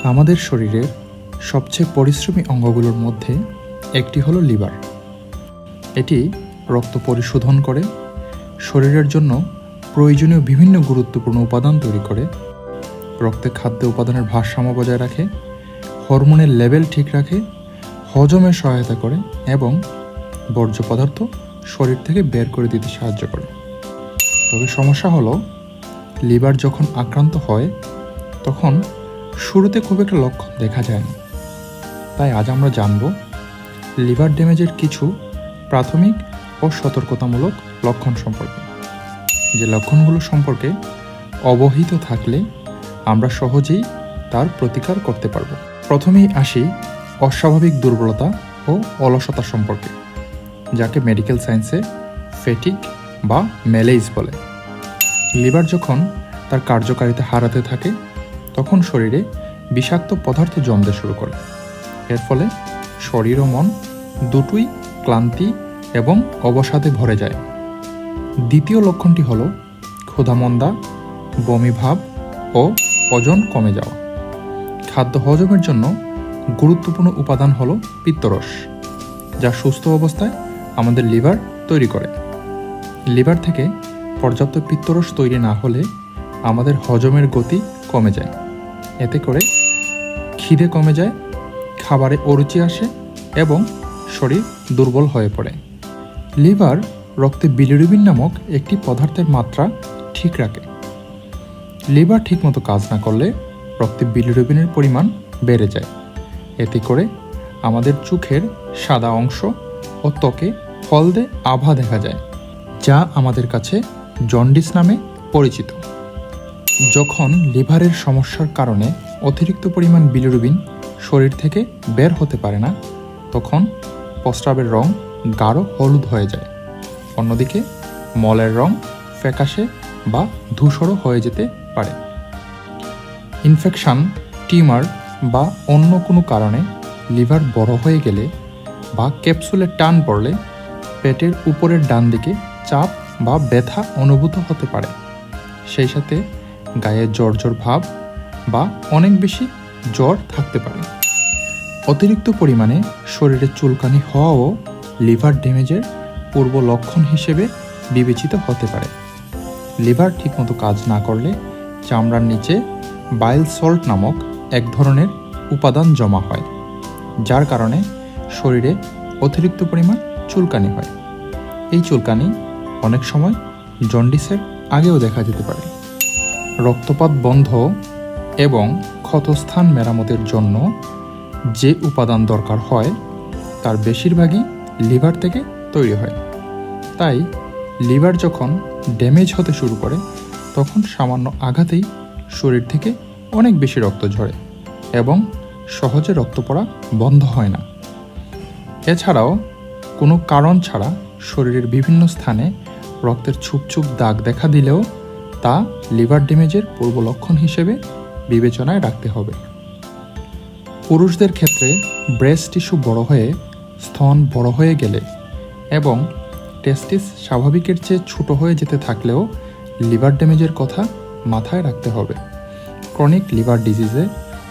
আমাদের শরীরের সবচেয়ে পরিশ্রমী অঙ্গগুলোর মধ্যে একটি হলো লিভার। এটি রক্ত পরিশোধন করে, শরীরের জন্য প্রয়োজনীয় বিভিন্ন গুরুত্বপূর্ণ উপাদান তৈরি করে, রক্তে খাদ্য উপাদানের ভারসাম্য বজায় রাখে, হরমোনের লেভেল ঠিক রাখে, হজমে সহায়তা করে এবং বর্জ্য পদার্থ শরীর থেকে বের করে দিতে সাহায্য করে। তবে সমস্যা হলো, লিভার যখন আক্রান্ত হয় তখন শুরুতে খুব একটা লক্ষণ দেখা যায় না। তাই আজ আমরা জানব লিভার ড্যামেজের কিছু প্রাথমিক ও সতর্কতামূলক লক্ষণ সম্পর্কে, যে লক্ষণগুলো সম্পর্কে অবহিত থাকলে আমরা সহজেই তার প্রতিকার করতে পারব। প্রথমেই আসি অস্বাভাবিক দুর্বলতা ও অলসতা সম্পর্কে, যাকে মেডিকেল সায়েন্সে ফ্যাটিগ বা ম্যালেইজ বলে। লিভার যখন তার কার্যকারিতা হারাতে থাকে তখন শরীরে বিষাক্ত পদার্থ জমতে শুরু করে। এর ফলে শরীর ও মন দুটোই ক্লান্তি এবং অবসাদে ভরে যায়। দ্বিতীয় লক্ষণটি হলো ক্ষুধামন্দা, বমি ভাব ও ওজন কমে যাওয়া। খাদ্য হজমের জন্য গুরুত্বপূর্ণ উপাদান হলো পিত্তরস, যা সুস্থ অবস্থায় আমাদের লিভার তৈরি করে। লিভার থেকে পর্যাপ্ত পিত্তরস তৈরি না হলে আমাদের হজমের গতি কমে যায়। এতে করে খিদে কমে যায়, খাবারে অরুচি আসে এবং শরীর দুর্বল হয়ে পড়ে। লিভার রক্তে বিলিরুবিন নামক একটি পদার্থের মাত্রা ঠিক রাখে। লিভার ঠিকমতো কাজ না করলে রক্তে বিলিরুবিনের পরিমাণ বেড়ে যায়। এতে করে আমাদের চোখের সাদা অংশ ও ত্বকে হলদে আভা দেখা যায়, যা আমাদের কাছে জন্ডিস নামে পরিচিত। যখন লিভারের সমস্যার কারণে অতিরিক্ত পরিমাণ বিলিরুবিন শরীর থেকে বের হতে পারে না, তখন প্রস্রাবের রং গাঢ় হলুদ হয়ে যায়। অন্যদিকে মলের রং ফ্যাকাশে বা ধূসরও হয়ে যেতে পারে। ইনফেকশন, টিউমার বা অন্য কোনো কারণে লিভার বড় হয়ে গেলে বা ক্যাপসুলে টান পড়লে পেটের উপরের ডান দিকে চাপ বা ব্যথা অনুভূত হতে পারে। সেই সাথে গায়ে জ্বর জ্বর ভাব বা অনেক বেশি জ্বর থাকতে পারে। অতিরিক্ত পরিমাণে শরীরে চুলকানি হওয়াও লিভার ড্যামেজের পূর্ব লক্ষণ হিসেবে বিবেচিত হতে পারে। লিভার ঠিকমতো কাজ না করলে চামড়ার নিচে বাইল সল্ট নামক এক ধরনের উপাদান জমা হয়, যার কারণে শরীরে অতিরিক্ত পরিমাণ চুলকানি হয়। এই চুলকানি অনেক সময় জন্ডিসের আগেও দেখা যেতে পারে। রক্তপাত বন্ধ এবং ক্ষতস্থান মেরামতের জন্য যে উপাদান দরকার হয় তার বেশিরভাগই লিভার থেকে তৈরি হয়। তাই লিভার যখন ড্যামেজ হতে শুরু করে তখন সামান্য আঘাতেই শরীর থেকে অনেক বেশি রক্ত ঝরে এবং সহজে রক্ত পড়া বন্ধ হয় না। এছাড়াও কোনো কারণ ছাড়া শরীরের বিভিন্ন স্থানে রক্তের ছুপছুপ দাগ দেখা দিলেও তা লিভার ড্যামেজের পূর্ব লক্ষণ হিসেবে বিবেচনায় রাখতে হবে। পুরুষদের ক্ষেত্রে ব্রেস্ট টিস্যু বড় হয়ে স্তন বড় হয়ে গেলে এবং টেস্টিস স্বাভাবিকের চেয়ে ছোট হয়ে যেতে থাকলেও লিভার ড্যামেজের কথা মাথায় রাখতে হবে। ক্রনিক লিভার ডিজিজে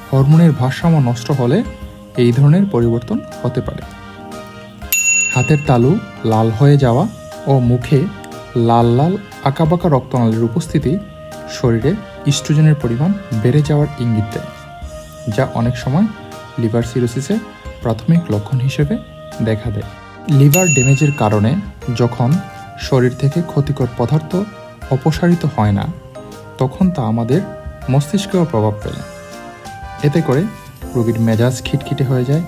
হরমোনের ভারসাম্য নষ্ট হলে এই ধরনের পরিবর্তন হতে পারে। হাতের তালু লাল হয়ে যাওয়া ও মুখে লাল লাল আঁকাবাঁকা রক্তনালীর উপস্থিতি শরীরে ইস্ট্রোজেনের পরিমাণ বেড়ে যাওয়ার ইঙ্গিত দেয়, যা অনেক সময় লিভার সিরোসিসের প্রাথমিক লক্ষণ হিসেবে দেখা দেয়। লিভার ড্যামেজের কারণে যখন শরীর থেকে ক্ষতিকর পদার্থ অপসারিত হয় না, তখন তা আমাদের মস্তিষ্কেও প্রভাব ফেলে। এতে করে রোগীর মেজাজ খিটখিটে হয়ে যায়,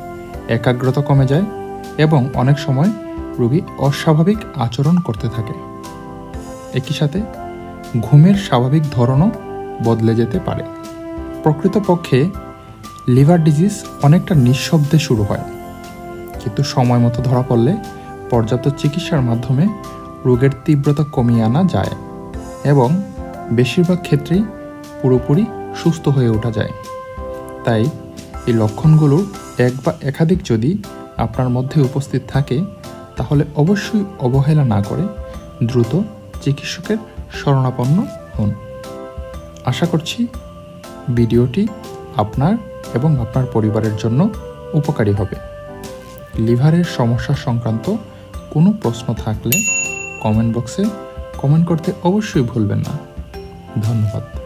একাগ্রতা কমে যায় এবং অনেক সময় রোগী অস্বাভাবিক আচরণ করতে থাকে। একই সাথে ঘুমের স্বাভাবিক ধরনও বদলে যেতে পারে। প্রকৃতপক্ষে লিভার ডিজিজ অনেকটা নিঃশব্দে শুরু হয়, কিন্তু সময় মতো ধরা পড়লে পর্যাপ্ত চিকিৎসার মাধ্যমে রোগের তীব্রতা কমিয়ে আনা যায় এবং বেশিরভাগ ক্ষেত্রেই পুরোপুরি সুস্থ হয়ে ওঠা যায়। তাই এই লক্ষণগুলো এক বা একাধিক যদি আপনার মধ্যে উপস্থিত থাকে তাহলে অবশ্যই অবহেলা না করে দ্রুত চিকিৎসকের শরণাপন্ন হন। আশা করছি ভিডিওটি আপনার এবং আপনার পরিবারের জন্য উপকারী হবে। লিভারের সমস্যা সংক্রান্ত কোনো প্রশ্ন থাকলে কমেন্ট বক্সে কমেন্ট করতে অবশ্যই ভুলবেন না। ধন্যবাদ।